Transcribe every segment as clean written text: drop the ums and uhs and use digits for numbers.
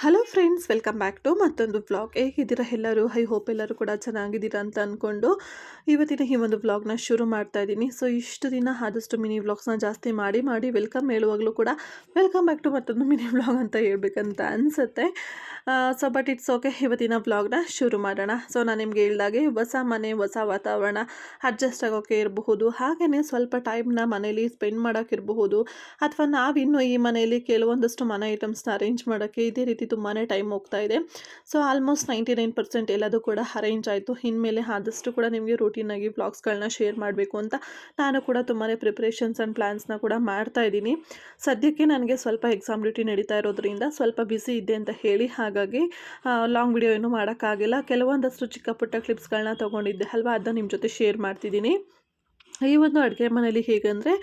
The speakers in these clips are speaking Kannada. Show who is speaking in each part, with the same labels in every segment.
Speaker 1: Hello friends, welcome back to ಮತ್ತೊಂದು ವ್ಲಾಗ್. ಹೇಗಿದ್ದೀರಾ ಎಲ್ಲರೂ? ಐ ಹೋಪ್ ಎಲ್ಲರೂ ಕೂಡ ಚೆನ್ನಾಗಿದ್ದೀರಾ ಅಂತ ಅಂದ್ಕೊಂಡು ಇವತ್ತಿನ ಈ ಒಂದು ವ್ಲಾಗ್ನ ಶುರು ಮಾಡ್ತಾ ಇದ್ದೀನಿ. ಸೊ ಇಷ್ಟು ದಿನ ಆದಷ್ಟು ಮಿನಿ ವ್ಲಾಗ್ಸ್ನ ಜಾಸ್ತಿ ಮಾಡಿ ಮಾಡಿ ವೆಲ್ಕಮ್ ಹೇಳುವಾಗಲೂ ಕೂಡ ವೆಲ್ಕಮ್ ಬ್ಯಾಕ್ ಟು ಮತ್ತೊಂದು ಮಿನಿ ವ್ಲಾಗ್ ಅಂತ ಹೇಳ್ಬೇಕಂತ ಅನಿಸುತ್ತೆ. ಸೊ ಬಟ್ ಇಟ್ಸ್ ಓಕೆ, ಇವತ್ತಿನ ವ್ಲಾಗ್ನ ಶುರು ಮಾಡೋಣ. ಸೊ ನಾನು ನಿಮ್ಗೆ ಹೇಳ್ದಾಗೆ ಹೊಸ ಮನೆ, ಹೊಸ ವಾತಾವರಣ, ಅಡ್ಜಸ್ಟ್ ಆಗೋಕ್ಕೆ ಇರಬಹುದು, ಹಾಗೆಯೇ ಸ್ವಲ್ಪ ಟೈಮ್ನ ಮನೇಲಿ ಸ್ಪೆಂಡ್ ಮಾಡೋಕ್ಕಿರಬಹುದು, ಅಥವಾ ನಾವಿನ್ನು ಈ ಮನೆಯಲ್ಲಿ ಕೆಲವೊಂದಷ್ಟು ಮನೆ ಐಟಮ್ಸ್ನ ಅರೇಂಜ್ ಮಾಡೋಕ್ಕೆ ಇದೇ ರೀತಿ ತುಂಬಾ ಟೈಮ್ ಹೋಗ್ತಾ ಇದೆ. ಸೊ ಆಲ್ಮೋಸ್ಟ್ 99% ಎಲ್ಲದೂ ಕೂಡ ಅರೇಂಜ್ ಆಯಿತು. ಇನ್ಮೇಲೆ ಆದಷ್ಟು ಕೂಡ ನಿಮಗೆ ರೂಟೀನಾಗಿ ವ್ಲಾಗ್ಸ್ಗಳನ್ನ ಶೇರ್ ಮಾಡಬೇಕು ಅಂತ ನಾನು ಕೂಡ ತುಂಬಾ ಪ್ರಿಪ್ರೇಷನ್ಸ್ ಆ್ಯಂಡ್ ಪ್ಲ್ಯಾನ್ಸ್ನ ಕೂಡ ಮಾಡ್ತಾ ಇದ್ದೀನಿ. ಸದ್ಯಕ್ಕೆ ನನಗೆ ಸ್ವಲ್ಪ ಎಕ್ಸಾಮ್ ಡ್ಯೂಟಿ ನಡೀತಾ ಇರೋದ್ರಿಂದ ಸ್ವಲ್ಪ ಬ್ಯುಸಿ ಇದೆ ಅಂತ ಹೇಳಿ, ಹಾಗಾಗಿ ಲಾಂಗ್ ವಿಡಿಯೋ ಏನೂ ಮಾಡೋಕ್ಕಾಗಿಲ್ಲ. ಕೆಲವೊಂದಷ್ಟು ಚಿಕ್ಕ ಪುಟ್ಟ ಕ್ಲಿಪ್ಸ್ಗಳನ್ನ ತೊಗೊಂಡಿದ್ದೆ ಅಲ್ವಾ, ಅದನ್ನ ನಿಮ್ಮ ಜೊತೆ ಶೇರ್ ಮಾಡ್ತಿದ್ದೀನಿ. ಈ ಒಂದು ಅಡುಗೆ ಮನೇಲಿ ಹೇಗೆಂದರೆ,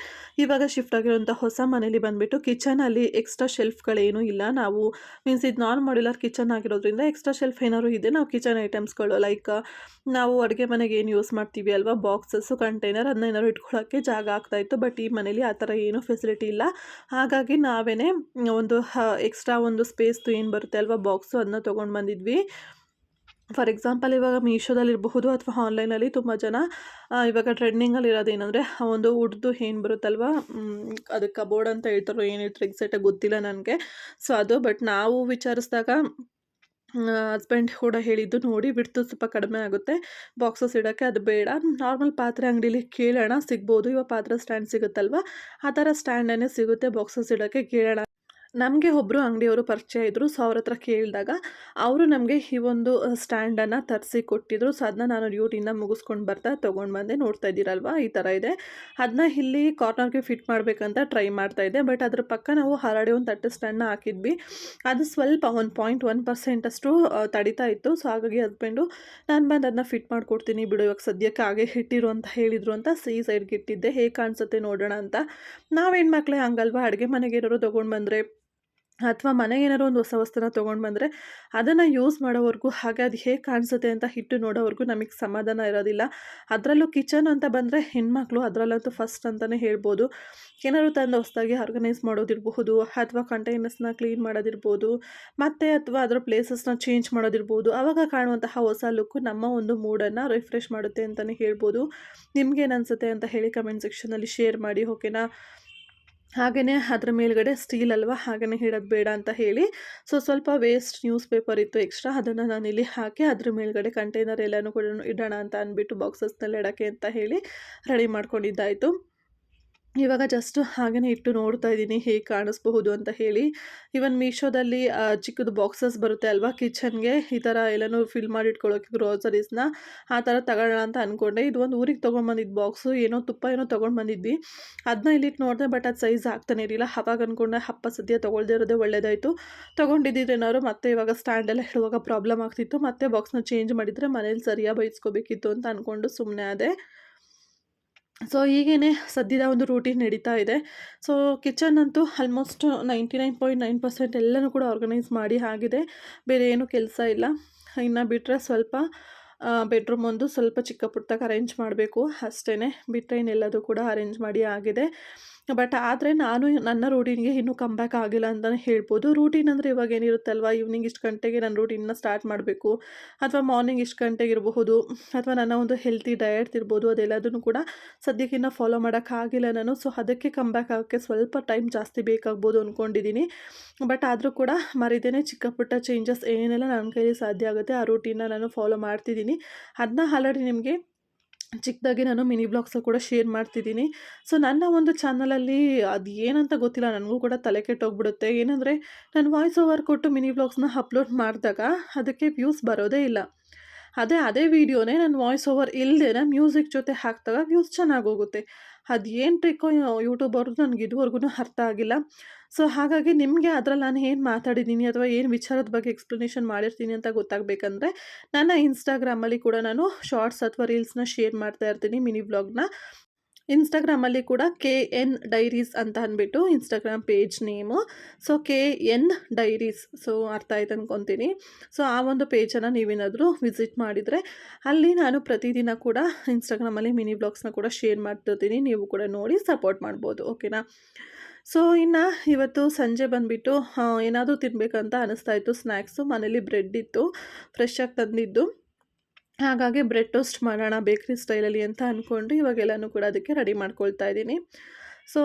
Speaker 1: ಇವಾಗ ಶಿಫ್ಟ್ ಆಗಿರೋಂಥ ಹೊಸ ಮನೇಲಿ ಬಂದುಬಿಟ್ಟು ಕಿಚನಲ್ಲಿ ಎಕ್ಸ್ಟ್ರಾ ಶೆಲ್ಫ್ಗಳೇನೂ ಇಲ್ಲ. ನಾವು ಇದು ನಾನ್ ಮಾಡ್ಯುಲರ್ ಕಿಚನ್ ಆಗಿರೋದ್ರಿಂದ ಎಕ್ಸ್ಟ್ರಾ ಶೆಲ್ಫ್ ಏನಾದ್ರು ಇದೆ, ನಾವು ಕಿಚನ್ ಐಟಮ್ಸ್ಗಳು ಲೈಕ್ ನಾವು ಅಡುಗೆ ಮನೆಗೆ ಏನು ಯೂಸ್ ಮಾಡ್ತೀವಿ ಅಲ್ವಾ, ಬಾಕ್ಸಸ್ಸು, ಕಂಟೈನರ್, ಅದನ್ನ ಏನಾದ್ರು ಇಟ್ಕೊಳ್ಳೋಕ್ಕೆ ಜಾಗ ಆಗ್ತಾಯಿತ್ತು. ಬಟ್ ಈ ಮನೇಲಿ ಆ ಥರ ಏನೂ ಫೆಸಿಲಿಟಿ ಇಲ್ಲ. ಹಾಗಾಗಿ ನಾವೇ ಒಂದು ಎಕ್ಸ್ಟ್ರಾ ಒಂದು ಸ್ಪೇಸ್ದು ಏನು ಬರುತ್ತೆ ಅಲ್ವಾ ಬಾಕ್ಸು, ಅದನ್ನ ತೊಗೊಂಡು ಬಂದಿದ್ವಿ. ಫಾರ್ ಎಕ್ಸಾಂಪಲ್, ಇವಾಗ ಮೀಶೋದಲ್ಲಿರಬಹುದು ಅಥವಾ ಆನ್ಲೈನಲ್ಲಿ ತುಂಬ ಜನ ಇವಾಗ ಟ್ರೆಂಡಿಂಗಲ್ಲಿ ಇರೋದೇನೆಂದರೆ, ಆ ಒಂದು ಉಡ್ದು ಏನು ಬರುತ್ತಲ್ವ, ಅದಕ್ಕೆ ಕಬೋರ್ಡ್ ಅಂತ ಹೇಳ್ತಾರೋ ಏನು ಹೇಳ್ತಾರೆ ಎಕ್ಸಾಕ್ಟಾಗಿ ಗೊತ್ತಿಲ್ಲ ನನಗೆ. ಸೊ ಅದು ಬಟ್ ನಾವು ವಿಚಾರಿಸಿದಾಗ ಹಸ್ಬೆಂಡ್ ಕೂಡ ಹೇಳಿದ್ದು, ನೋಡಿ ಬಿಡ್ತು ಸ್ವಲ್ಪ ಕಡಿಮೆ ಆಗುತ್ತೆ ಬಾಕ್ಸಸ್ ಇಡೋಕ್ಕೆ, ಅದು ಬೇಡ, ನಾರ್ಮಲ್ ಪಾತ್ರೆ ಅಂಗಡೀಲಿ ಕೇಳೋಣ ಸಿಗ್ಬೋದು, ಇವಾಗ ಪಾತ್ರೆ ಸ್ಟ್ಯಾಂಡ್ ಸಿಗುತ್ತಲ್ವ, ಆ ಥರ ಸ್ಟ್ಯಾಂಡನ್ನೇ ಸಿಗುತ್ತೆ ಬಾಕ್ಸಸ್ ಇಡೋಕ್ಕೆ, ಕೇಳೋಣ. ನಮಗೆ ಒಬ್ಬರು ಅಂಗಡಿಯವರು ಪರಿಚಯ ಇದ್ದರು. ಸೊ ಅವ್ರ ಹತ್ರ ಕೇಳಿದಾಗ ಅವರು ನಮಗೆ ಈ ಒಂದು ಸ್ಟ್ಯಾಂಡನ್ನು ತರಿಸಿ ಕೊಟ್ಟಿದ್ದರು. ಸೊ ಅದನ್ನ ನಾನು ಡ್ಯೂಟಿಯಿಂದ ಮುಗಿಸ್ಕೊಂಡು ಬರ್ತಾ ತೊಗೊಂಡು ಬಂದೆ. ನೋಡ್ತಾ ಇದ್ದೀರಲ್ವ, ಈ ಥರ ಇದೆ. ಅದನ್ನ ಇಲ್ಲಿ ಕಾರ್ನರ್ಗೆ ಫಿಟ್ ಮಾಡಬೇಕಂತ ಟ್ರೈ ಮಾಡ್ತಾಯಿದ್ದೆ. ಬಟ್ ಅದ್ರ ಪಕ್ಕ ನಾವು ಹರಡಿ ಒಂದು ತಟ್ಟೆ ಸ್ಟ್ಯಾಂಡನ್ನ ಹಾಕಿದ್ವಿ. ಅದು ಸ್ವಲ್ಪ 1.1% ಅಷ್ಟು ತಡಿತಾ ಇತ್ತು. ಸೊ ಹಾಗಾಗಿ ಹಸ್ಬೆಂಡು, ನಾನು ಬಂದು ಅದನ್ನ ಫಿಟ್ ಮಾಡಿಕೊಡ್ತೀನಿ ಬಿಡು, ಇವಾಗ ಸದ್ಯಕ್ಕೆ ಹಾಗೆ ಇಟ್ಟಿರು ಅಂತ ಹೇಳಿದರು ಅಂತ ಈ ಸೈಡ್ಗೆ ಇಟ್ಟಿದ್ದೆ. ಹೇಗೆ ಕಾಣಿಸುತ್ತೆ ನೋಡೋಣ ಅಂತ. ನಾವು ಹೆಣ್ಮಕ್ಳೇ ಹಂಗಲ್ವಾ, ಅಡುಗೆ ಮನೆಗೆ ಏನಾದ್ರು ತೊಗೊಂಡು ಬಂದರೆ ಅಥವಾ ಮನೆಗೆ ಏನಾದ್ರು ಒಂದು ಹೊಸ ವಸ್ತುನ ತೊಗೊಂಡು ಬಂದರೆ ಅದನ್ನು ಯೂಸ್ ಮಾಡೋವರೆಗೂ, ಹಾಗೆ ಅದು ಹೇಗೆ ಕಾಣಿಸುತ್ತೆ ಅಂತ ಇಟ್ಟು ನೋಡೋವರೆಗೂ ನಮಗೆ ಸಮಾಧಾನ ಇರೋದಿಲ್ಲ. ಅದರಲ್ಲೂ ಕಿಚನ್ ಅಂತ ಬಂದರೆ ಹೆಣ್ಮಕ್ಳು ಅದರಲ್ಲಂತೂ ಫಸ್ಟ್ ಅಂತಲೇ ಹೇಳ್ಬೋದು. ಏನಾದ್ರು ತಂದು ಹೊಸದಾಗಿ ಆರ್ಗನೈಸ್ ಮಾಡೋದಿರಬಹುದು, ಅಥವಾ ಕಂಟೈನರ್ಸ್ನ ಕ್ಲೀನ್ ಮಾಡೋದಿರ್ಬೋದು, ಮತ್ತು ಅಥವಾ ಅದರ ಪ್ಲೇಸಸ್ನ ಚೇಂಜ್ ಮಾಡೋದಿರ್ಬೋದು, ಆವಾಗ ಕಾಣುವಂತಹ ಹೊಸ ಲುಕ್ಕು ನಮ್ಮ ಒಂದು ಮೂಡನ್ನು ರಿಫ್ರೆಶ್ ಮಾಡುತ್ತೆ ಅಂತಲೇ ಹೇಳ್ಬೋದು. ನಿಮ್ಗೇನು ಅನಿಸುತ್ತೆ ಅಂತ ಹೇಳಿ ಕಮೆಂಟ್ ಸೆಕ್ಷನಲ್ಲಿ ಶೇರ್ ಮಾಡಿ, ಓಕೆನಾ. ಹಾಗೆಯೇ ಅದ್ರ ಮೇಲ್ಗಡೆ ಸ್ಟೀಲ್ ಅಲ್ವಾ, ಹಾಗೆಯೇ ಇಡೋದು ಬೇಡ ಅಂತ ಹೇಳಿ ಸ್ವಲ್ಪ ವೇಸ್ಟ್ ನ್ಯೂಸ್ ಪೇಪರ್ ಇತ್ತು ಎಕ್ಸ್ಟ್ರಾ, ಅದನ್ನು ನಾನಿಲ್ಲಿ ಹಾಕಿ ಅದ್ರ ಮೇಲ್ಗಡೆ ಕಂಟೈನರ್ ಎಲ್ಲನೂ ಕೂಡ ಇಡೋಣ ಅಂತ ಅಂದ್ಬಿಟ್ಟು ಬಾಕ್ಸಸ್ನಲ್ಲಿ ಇಡೋಕ್ಕೆ ಅಂತ ಹೇಳಿ ರೆಡಿ ಮಾಡ್ಕೊಂಡಿದ್ದಾಯಿತು. ಇವಾಗ ಜಸ್ಟ್ ಹಾಗೆಯೇ ಇಟ್ಟು ನೋಡ್ತಾ ಇದ್ದೀನಿ ಹೇಗೆ ಕಾಣಿಸ್ಬಹುದು ಅಂತ ಹೇಳಿ. ಈವನ್ ಮೀಶೋದಲ್ಲಿ ಚಿಕ್ಕದು ಬಾಕ್ಸಸ್ ಬರುತ್ತೆ ಅಲ್ವಾ ಕಿಚನ್ಗೆ, ಈ ಥರ ಎಲ್ಲನೂ ಫಿಲ್ ಮಾಡಿ ಇಟ್ಕೊಳ್ಳೋಕೆ ಗ್ರೋಸರೀಸ್ನ, ಆ ಥರ ತಗೊಳ್ಳೋಣ ಅಂತ ಅಂದ್ಕೊಂಡೆ. ಇದು ಒಂದು ಊರಿಗೆ ತೊಗೊಂಡ್ಬಂದಿದ್ದು ಬಾಕ್ಸು, ಏನೋ ತುಪ್ಪ ಏನೋ ತೊಗೊಂಡು ಬಂದಿದ್ವಿ. ಅದನ್ನ ಇಲ್ಲಿಟ್ಟು ನೋಡಿದೆ, ಬಟ್ ಅದು ಸೈಜ್ ಆಗ್ತಾನೆ ಇರಲಿಲ್ಲ. ಅವಾಗ ಅಂದ್ಕೊಂಡೆ ಹಬ್ಬ ಸದ್ಯ ತೊಗೊಳ್ದೇ ಇರೋದೇ ಒಳ್ಳೆಯದಾಯಿತು. ತೊಗೊಂಡಿದ್ದೇನಾದ್ರು ಮತ್ತೆ ಇವಾಗ ಸ್ಟ್ಯಾಂಡೆಲ್ಲ ಇಡುವಾಗ ಪ್ರಾಬ್ಲಮ್ ಆಗ್ತಿತ್ತು, ಮತ್ತೆ ಬಾಕ್ಸ್ನ ಚೇಂಜ್ ಮಾಡಿದರೆ ಮನೇಲಿ ಸರಿಯಾಗಿ ಬೈಸ್ಕೋಬೇಕಿತ್ತು ಅಂತ ಅಂದ್ಕೊಂಡು ಸುಮ್ಮನೆ ಅದೇ. ಸೊ ಹೀಗೇ ಸದ್ಯದ ಒಂದು ರೂಟೀನ್ ನಡೀತಾ ಇದೆ. ಸೊ ಕಿಚನ್ ಅಂತೂ ಆಲ್ಮೋಸ್ಟ್ 99.9% ಎಲ್ಲನೂ ಕೂಡ ಆರ್ಗನೈಸ್ ಮಾಡಿ ಆಗಿದೆ. ಬೇರೆ ಏನೂ ಕೆಲಸ ಇಲ್ಲ. ಇನ್ನು ಬಿಟ್ಟರೆ ಸ್ವಲ್ಪ ಬೆಡ್ರೂಮ್ ಒಂದು ಸ್ವಲ್ಪ ಚಿಕ್ಕ ಪುಟ್ಟದಾಗಿ ಅರೇಂಜ್ ಮಾಡಬೇಕು ಅಷ್ಟೇ. ಬಿಟ್ಟರೆ ಇನ್ನೆಲ್ಲದೂ ಕೂಡ ಅರೇಂಜ್ ಮಾಡಿ ಆಗಿದೆ. ಬಟ್ ಆದರೆ ನಾನು ನನ್ನ ರೂಟೀನ್ಗೆ ಇನ್ನೂ ಕಮ್ ಬ್ಯಾಕ್ ಆಗಿಲ್ಲ ಅಂತಲೇ ಹೇಳ್ಬೋದು. ರೂಟೀನ್ ಅಂದರೆ ಇವಾಗ ಏನಿರುತ್ತಲ್ವ, ಈವ್ನಿಂಗ್ ಇಷ್ಟು ಗಂಟೆಗೆ ನಾನು ರೂಟೀನ್ನ ಸ್ಟಾರ್ಟ್ ಮಾಡಬೇಕು, ಅಥವಾ ಮಾರ್ನಿಂಗ್ ಇಷ್ಟು ಗಂಟೆಗೆ ಇರಬಹುದು, ಅಥವಾ ನನ್ನ ಒಂದು ಹೆಲ್ತಿ ಡಯಟ್ ಇರ್ಬೋದು, ಅದೆಲ್ಲದನ್ನು ಕೂಡ ಸದ್ಯಕ್ಕಿನ್ನ ಫಾಲೋ ಮಾಡೋಕ್ಕಾಗಿಲ್ಲ ನಾನು. ಸೊ ಅದಕ್ಕೆ ಕಮ್ ಬ್ಯಾಕ್ ಆಗೋಕ್ಕೆ ಸ್ವಲ್ಪ ಟೈಮ್ ಜಾಸ್ತಿ ಬೇಕಾಗ್ಬೋದು ಅಂದ್ಕೊಂಡಿದ್ದೀನಿ. ಬಟ್ ಆದರೂ ಕೂಡ ಮರಿದೇನೆ ಚಿಕ್ಕ ಪುಟ್ಟ ಚೇಂಜಸ್ ಏನೆಲ್ಲ ನನ್ನ ಕೈಲಿ ಸಾಧ್ಯ ಆಗುತ್ತೆ ಆ ರೂಟೀನ್ನ ನಾನು ಫಾಲೋ ಮಾಡ್ತಿದ್ದೀನಿ. ಅದನ್ನ ಆಲ್ರೆಡಿ ನಿಮಗೆ ಚಿಕ್ಕದಾಗಿ ನಾನು ಮಿನಿ ಬ್ಲಾಗ್ಸ ಕೂಡ ಶೇರ್ ಮಾಡ್ತಿದ್ದೀನಿ. ಸೊ ನನ್ನ ಒಂದು ಚಾನಲಲ್ಲಿ ಅದು ಏನಂತ ಗೊತ್ತಿಲ್ಲ, ನನಗೂ ಕೂಡ ತಲೆ ಕೆಟ್ಟೋಗ್ಬಿಡುತ್ತೆ. ಏನಂದರೆ, ನಾನು ವಾಯ್ಸ್ ಓವರ್ ಕೊಟ್ಟು ಮಿನಿ ಬ್ಲಾಗ್ಸ್ನ ಅಪ್ಲೋಡ್ ಮಾಡಿದಾಗ ಅದಕ್ಕೆ ವ್ಯೂಸ್ ಬರೋದೇ ಇಲ್ಲ. ಅದೇ ವೀಡಿಯೋನೇ ನಾನು ವಾಯ್ಸ್ ಓವರ್ ಇಲ್ಲದೇ ಮ್ಯೂಸಿಕ್ ಜೊತೆ ಹಾಕಿದಾಗ ವ್ಯೂಸ್ ಚೆನ್ನಾಗಿ ಹೋಗುತ್ತೆ. ಅದು ಏನು ಟ್ರಿಕ್ಕೋ ಯೂಟ್ಯೂಬರ್ದು ನನಗೆ ಇದುವರೆಗೂ ಅರ್ಥ ಆಗಿಲ್ಲ. ಸೊ ಹಾಗಾಗಿ ನಿಮಗೆ ಅದರಲ್ಲಿ ನಾನು ಏನು ಮಾತಾಡಿದ್ದೀನಿ ಅಥವಾ ಏನು ವಿಚಾರದ ಬಗ್ಗೆ ಎಕ್ಸ್ಪ್ಲನೇಷನ್ ಮಾಡಿರ್ತೀನಿ ಅಂತ ಗೊತ್ತಾಗಬೇಕಂದ್ರೆ, ನನ್ನ ಇನ್ಸ್ಟಾಗ್ರಾಮಲ್ಲಿ ಕೂಡ ನಾನು ಶಾರ್ಟ್ಸ್ ಅಥವಾ ರೀಲ್ಸ್ನ ಶೇರ್ ಮಾಡ್ತಾ ಇರ್ತೀನಿ, ಮಿನಿ ವ್ಲಾಗ್ನ. ಇನ್ಸ್ಟಾಗ್ರಾಮಲ್ಲಿ ಕೂಡ KN ಡೈರೀಸ್ ಅಂತ ಅಂದ್ಬಿಟ್ಟು Instagram page name. So KN diaries, so ಅರ್ಥ ಆಯ್ತು ಅಂದ್ಕೊತೀನಿ. ಸೊ ಆ ಒಂದು ಪೇಜನ್ನು ನೀವೇನಾದರೂ ವಿಸಿಟ್ ಮಾಡಿದರೆ ಅಲ್ಲಿ ನಾನು ಪ್ರತಿದಿನ ಕೂಡ ಇನ್ಸ್ಟಾಗ್ರಾಮಲ್ಲಿ ಮಿನಿ ಬ್ಲಾಗ್ಸ್ನ ಕೂಡ ಶೇರ್ ಮಾಡ್ತಿರ್ತೀನಿ. ನೀವು ಕೂಡ ನೋಡಿ ಸಪೋರ್ಟ್ ಮಾಡ್ಬೋದು, ಓಕೆನಾ. ಸೊ ಇನ್ನು ಇವತ್ತು ಸಂಜೆ ಬಂದುಬಿಟ್ಟು ಏನಾದರೂ ತಿನ್ನಬೇಕಂತ ಅನಿಸ್ತಾ ಇತ್ತು ಸ್ನ್ಯಾಕ್ಸು. ಮನೇಲಿ ಬ್ರೆಡ್ ಇತ್ತು ಫ್ರೆಶ್ಶಾಗಿ ತಂದಿದ್ದು. ಹಾಗಾಗಿ ಬ್ರೆಡ್ ಟೋಸ್ಟ್ ಮಾಡೋಣ ಬೇಕ್ರಿ ಸ್ಟೈಲಲ್ಲಿ ಅಂತ ಅಂದ್ಕೊಂಡು ಇವಾಗೆಲ್ಲನೂ ಕೂಡ ಅದಕ್ಕೆ ರೆಡಿ ಮಾಡ್ಕೊಳ್ತಾ ಇದ್ದೀನಿ. ಸೊ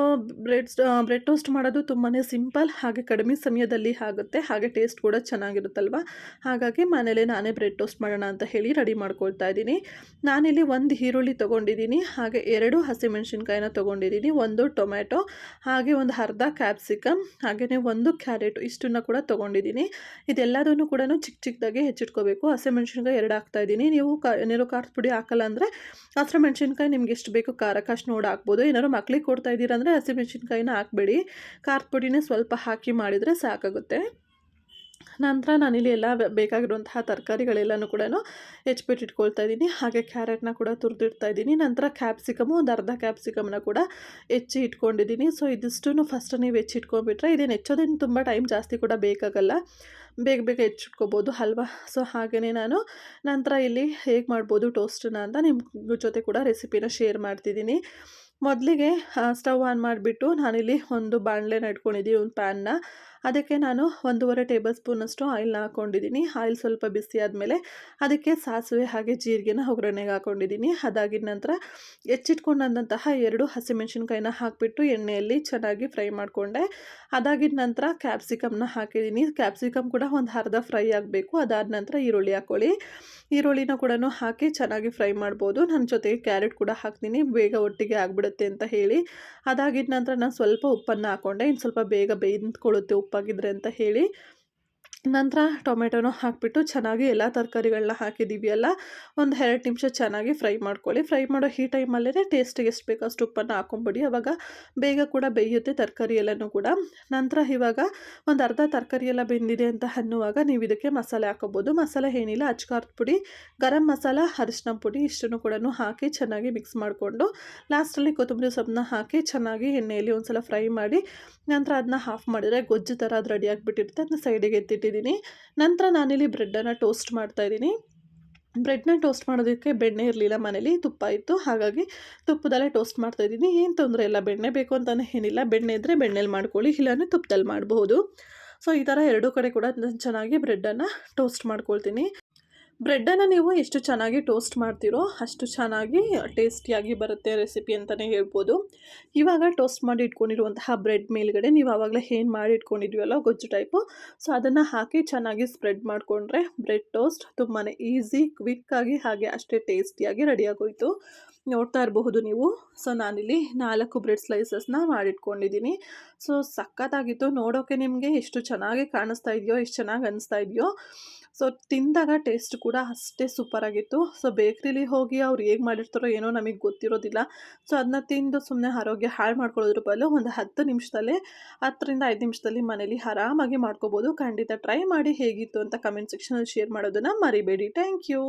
Speaker 1: ಬ್ರೆಡ್ ಟೋಸ್ಟ್ ಮಾಡೋದು ತುಂಬಾ ಸಿಂಪಲ್, ಹಾಗೆ ಕಡಿಮೆ ಸಮಯದಲ್ಲಿ ಆಗುತ್ತೆ, ಹಾಗೆ ಟೇಸ್ಟ್ ಕೂಡ ಚೆನ್ನಾಗಿರುತ್ತಲ್ವ. ಹಾಗಾಗಿ ಮನೇಲೇ ನಾನೇ ಬ್ರೆಡ್ ಟೋಸ್ಟ್ ಮಾಡೋಣ ಅಂತ ಹೇಳಿ ರೆಡಿ ಮಾಡ್ಕೊಳ್ತಾ ಇದ್ದೀನಿ. ನಾನಿಲ್ಲಿ 1 ಈರುಳ್ಳಿ ತೊಗೊಂಡಿದ್ದೀನಿ, ಹಾಗೆ 2 ಹಸಿಮೆಣಸಿನ್ಕಾಯಿನ ತೊಗೊಂಡಿದ್ದೀನಿ, 1 ಟೊಮ್ಯಾಟೊ, ಹಾಗೆ ಒಂದು ಅರ್ಧ ಕ್ಯಾಪ್ಸಿಕಮ್, ಹಾಗೆಯೇ 1 ಕ್ಯಾರೆಟ್, ಇಷ್ಟನ್ನು ಕೂಡ ತೊಗೊಂಡಿದ್ದೀನಿ. ಇದೆಲ್ಲದನ್ನು ಕೂಡ ಚಿಕ್ಕ ಚಿಕ್ಕದಾಗಿ ಹೆಚ್ಚಿಟ್ಕೋಬೇಕು. ಹಸಿಮೆಣಸಿನ್ಕಾಯಿ 2 ಹಾಕ್ತಾಯಿದ್ದೀನಿ. ನೀವು ಏನಾದ್ರು ಖಾರದ ಪುಡಿ ಹಾಕಲ್ಲ ಅಂದರೆ ಹಸಿಮೆಣಸಿನ್ಕಾಯಿ ನಿಮ್ಗೆ ಎಷ್ಟು ಬೇಕು ಖಾರಕ್ಕೆ ಅಷ್ಟು ನೋಡಿ ಹಾಕ್ಬೋದು. ಏನಾದ್ರು ಮಕ್ಳಿಗೆ ಕೊಡ್ತಾ ಇದ್ದೀರಾ ಅಂದರೆ ಹಸಿಮೆಣಸಿನ್ಕಾಯಿನ ಹಾಕಬೇಡಿ, ಖಾರದ ಪುಡಿನೇ ಸ್ವಲ್ಪ ಹಾಕಿ ಮಾಡಿದರೆ ಸಾಕಾಗುತ್ತೆ. ನಂತರ ನಾನಿಲ್ಲಿ ಎಲ್ಲ ಬೇಕಾಗಿರುವಂತಹ ತರಕಾರಿಗಳೆಲ್ಲನೂ ಕೂಡ ಹೆಚ್ಚಿಬಿಟ್ಟಿಟ್ಕೊಳ್ತಾ ಇದ್ದೀನಿ. ಹಾಗೆ ಕ್ಯಾರೆಟ್ನ ಕೂಡ ತುರಿದಿಡ್ತಾ ಇದ್ದೀನಿ. ನಂತರ ಕ್ಯಾಪ್ಸಿಕಮು, ಒಂದು ಅರ್ಧ ಕ್ಯಾಪ್ಸಿಕಮ್ನ ಕೂಡ ಹೆಚ್ಚಿ ಇಟ್ಕೊಂಡಿದ್ದೀನಿ. ಸೊ ಇದಿಷ್ಟನ್ನು ಫಸ್ಟ್ ನೀವು ಹೆಚ್ಚಿಟ್ಕೊಂಡ್ಬಿಟ್ರೆ ಇದೇನು ಹೆಚ್ಚೋದೇನು ತುಂಬ ಟೈಮ್ ಜಾಸ್ತಿ ಕೂಡ ಬೇಕಾಗಲ್ಲ, ಬೇಗ ಬೇಗ ಹೆಚ್ಚಿಟ್ಕೋಬೋದು ಅಲ್ವಾ. ಸೊ ಹಾಗೆಯೇ ನಾನು ನಂತರ ಇಲ್ಲಿ ಹೇಗೆ ಮಾಡ್ಬೋದು ಟೋಸ್ಟನ್ನ ಅಂತ ನಿಮ್ಮ ಜೊತೆ ಕೂಡ ರೆಸಿಪಿನ ಶೇರ್ ಮಾಡ್ತಿದ್ದೀನಿ. ಮೊದಲಿಗೆ ಸ್ಟವ್ ಆನ್ ಮಾಡಿಬಿಟ್ಟು ನಾನಿಲ್ಲಿ ಒಂದು ಬಾಣಲೆನ ಇಟ್ಕೊಂಡಿದ್ದೀನಿ, ಒಂದು ಪ್ಯಾನ್ನ. ಅದಕ್ಕೆ ನಾನು 1.5 ಟೇಬಲ್ ಸ್ಪೂನಷ್ಟು ಆಯಿಲ್ನ ಹಾಕ್ಕೊಂಡಿದ್ದೀನಿ. ಆಯಿಲ್ ಸ್ವಲ್ಪ ಬಿಸಿ ಆದಮೇಲೆ ಅದಕ್ಕೆ ಸಾಸಿವೆ ಹಾಗೆ ಜೀರಿಗೆನ ಒಗ್ಗರಣೆಗೆ ಹಾಕ್ಕೊಂಡಿದ್ದೀನಿ. ಅದಾಗಿದ ನಂತರ ಹೆಚ್ಚಿಟ್ಕೊಂಡಂತಹ 2 ಹಸಿಮೆಣಸಿನ್ಕಾಯಿನ ಹಾಕಿಬಿಟ್ಟು ಎಣ್ಣೆಯಲ್ಲಿ ಚೆನ್ನಾಗಿ ಫ್ರೈ ಮಾಡಿಕೊಂಡೆ. ಅದಾಗಿದ ನಂತರ ಕ್ಯಾಪ್ಸಿಕಮ್ನ ಹಾಕಿದ್ದೀನಿ. ಕ್ಯಾಪ್ಸಿಕಮ್ ಕೂಡ ಒಂದು ಅರ್ಧ ಫ್ರೈ ಆಗಬೇಕು. ಅದಾದ ನಂತರ ಈರುಳ್ಳಿ ಹಾಕ್ಕೊಳ್ಳಿ. ಈರುಳ್ಳಿನ ಕೂಡ ಹಾಕಿ ಚೆನ್ನಾಗಿ ಫ್ರೈ ಮಾಡ್ಬೋದು. ನನ್ನ ಜೊತೆಗೆ ಕ್ಯಾರೆಟ್ ಕೂಡ ಹಾಕ್ತೀನಿ, ಬೇಗ ಒಟ್ಟಿಗೆ ಆಗಿಬಿಡುತ್ತೆ ಅಂತ ಹೇಳಿ. ಅದಾಗಿದ ನಂತರ ನಾನು ಸ್ವಲ್ಪ ಉಪ್ಪನ್ನು ಹಾಕ್ಕೊಂಡೆ, ಇನ್ನು ಸ್ವಲ್ಪ ಬೇಗ ಬೇಯ್ದುಕೊಳ್ಳುತ್ತೆ ಉಪ್ಪಾಗಿದ್ರೆ ಅಂತ ಹೇಳಿ. ನಂತರ ಟೊಮೆಟೊನೂ ಹಾಕಿಬಿಟ್ಟು ಚೆನ್ನಾಗಿ ಎಲ್ಲ ತರಕಾರಿಗಳನ್ನ ಹಾಕಿದ್ದೀವಿ ಅಲ್ಲ, ಒಂದು 2 ನಿಮಿಷ ಚೆನ್ನಾಗಿ ಫ್ರೈ ಮಾಡ್ಕೊಳ್ಳಿ. ಫ್ರೈ ಮಾಡೋ ಈ ಟೈಮಲ್ಲೇ ಟೇಸ್ಟಿಗೆ ಎಷ್ಟು ಬೇಕೋ ಅಷ್ಟು ಉಪ್ಪನ್ನು ಹಾಕ್ಕೊಂಬಿಡಿ, ಆವಾಗ ಬೇಗ ಕೂಡ ಬೇಯುತ್ತೆ ತರಕಾರಿ ಎಲ್ಲನೂ ಕೂಡ. ನಂತರ ಇವಾಗ ಒಂದು ಅರ್ಧ ತರಕಾರಿ ಎಲ್ಲ ಬೆಂದಿದೆ ಅಂತ ಅನ್ನುವಾಗ ನೀವು ಇದಕ್ಕೆ ಮಸಾಲೆ ಹಾಕೋಬೋದು. ಮಸಾಲೆ ಏನಿಲ್ಲ, ಅಚ್ಕಾರದ ಪುಡಿ, ಗರಂ ಮಸಾಲ, ಅರಿಶಿನ ಪುಡಿ ಇಷ್ಟನ್ನು ಕೂಡ ಹಾಕಿ ಚೆನ್ನಾಗಿ ಮಿಕ್ಸ್ ಮಾಡಿಕೊಂಡು ಲಾಸ್ಟಲ್ಲಿ ಕೊತ್ತಂಬರಿ ಸೊಪ್ಪನ್ನ ಹಾಕಿ ಚೆನ್ನಾಗಿ ಎಣ್ಣೆಯಲ್ಲಿ ಒಂದು ಸಲ ಫ್ರೈ ಮಾಡಿ ನಂತರ ಅದನ್ನ ಆಫ್ ಮಾಡಿದರೆ ಗೊಜ್ಜು ಥರ ಅದು ರೆಡಿ ಆಗಿಬಿಟ್ಟಿರುತ್ತೆ. ಅದನ್ನ ಸೈಡಿಗೆ ಎತ್ತಿಟ್ಟಿದ್ದೀನಿ. ನಂತರ ನಾನಿಲ್ಲಿ ಬ್ರೆಡ್ಡನ್ನು ಟೋಸ್ಟ್ ಮಾಡ್ತಾಯಿದ್ದೀನಿ. ಬ್ರೆಡ್ನ ಟೋಸ್ಟ್ ಮಾಡೋದಕ್ಕೆ ಬೆಣ್ಣೆ ಇರಲಿಲ್ಲ ಮನೇಲಿ, ತುಪ್ಪ ಇತ್ತು, ಹಾಗಾಗಿ ತುಪ್ಪದಲ್ಲೇ ಟೋಸ್ಟ್ ಮಾಡ್ತಾಯಿದ್ದೀನಿ. ಏನು ತೊಂದರೆ ಇಲ್ಲ, ಬೆಣ್ಣೆ ಬೇಕು ಅಂತಲೇ ಏನಿಲ್ಲ, ಬೆಣ್ಣೆ ಇದ್ದರೆ ಬೆಣ್ಣೆಲಿ ಮಾಡ್ಕೊಳ್ಳಿ, ಇಲ್ಲಾಂದರೆ ತುಪ್ಪದಲ್ಲಿ ಮಾಡಬಹುದು. ಸೊ ಈ ಥರ ಎರಡೂ ಕಡೆ ಕೂಡ ಚೆನ್ನಾಗಿ ಬ್ರೆಡ್ಡನ್ನು ಟೋಸ್ಟ್ ಮಾಡ್ಕೊಳ್ತೀನಿ. ಬ್ರೆಡ್ಡನ್ನು ನೀವು ಎಷ್ಟು ಚೆನ್ನಾಗಿ ಟೋಸ್ಟ್ ಮಾಡ್ತೀರೋ ಅಷ್ಟು ಚೆನ್ನಾಗಿ ಟೇಸ್ಟಿಯಾಗಿ ಬರುತ್ತೆ ರೆಸಿಪಿ ಅಂತಲೇ ಹೇಳ್ಬೋದು. ಇವಾಗ ಟೋಸ್ಟ್ ಮಾಡಿ ಇಟ್ಕೊಂಡಿರುವಂತಹ ಬ್ರೆಡ್ ಮೇಲ್ಗಡೆ ನೀವು ಆವಾಗಲೇ ಏನು ಮಾಡಿ ಇಟ್ಕೊಂಡಿದ್ವಲ್ಲ ಗೊಜ್ಜು ಟೈಪು, ಸೊ ಅದನ್ನು ಹಾಕಿ ಚೆನ್ನಾಗಿ ಸ್ಪ್ರೆಡ್ ಮಾಡಿಕೊಂಡ್ರೆ ಬ್ರೆಡ್ ಟೋಸ್ಟ್ ತುಂಬಾ ಈಸಿ, ಕ್ವಿಕ್ಕಾಗಿ ಹಾಗೆ ಅಷ್ಟೇ ಟೇಸ್ಟಿಯಾಗಿ ರೆಡಿಯಾಗೋಯಿತು. ನೋಡ್ತಾ ಇರಬಹುದು ನೀವು. ಸೊ ನಾನಿಲ್ಲಿ 4 ಬ್ರೆಡ್ ಸ್ಲೈಸಸ್ನ ಮಾಡಿಟ್ಕೊಂಡಿದ್ದೀನಿ. ಸೊ ಸಖತ್ತಾಗಿತ್ತು ನೋಡೋಕ್ಕೆ, ನಿಮಗೆ ಎಷ್ಟು ಚೆನ್ನಾಗಿ ಕಾಣಿಸ್ತಾ ಇದೆಯೋ, ಎಷ್ಟು ಚೆನ್ನಾಗಿ ಅನಿಸ್ತಾ ಇದೆಯೋ, ಸೊ ತಿಂದಾಗ ಟೇಸ್ಟ್ ಕೂಡ ಅಷ್ಟೇ ಸೂಪರಾಗಿತ್ತು. ಸೊ ಬೇಕ್ರಿಲಿ ಹೋಗಿ ಅವ್ರು ಹೇಗೆ ಮಾಡಿರ್ತಾರೋ ಏನೋ ನಮಗೆ ಗೊತ್ತಿರೋದಿಲ್ಲ. ಸೊ ಅದನ್ನ ತಿಂದು ಸುಮ್ಮನೆ ಆರೋಗ್ಯ ಹಾಳು ಮಾಡ್ಕೊಳ್ಳೋದ್ರ ಬದಲು ಒಂದು 10 ನಿಮಿಷದಲ್ಲೇ 10ರಿಂದ 5 ನಿಮಿಷದಲ್ಲಿ ಮನೇಲಿ ಆರಾಮಾಗಿ ಮಾಡ್ಕೋಬೋದು. ಖಂಡಿತ ಟ್ರೈ ಮಾಡಿ, ಹೇಗಿತ್ತು ಅಂತ ಕಮೆಂಟ್ ಸೆಕ್ಷನಲ್ಲಿ ಶೇರ್ ಮಾಡೋದನ್ನು ಮರಿಬೇಡಿ. Thank you.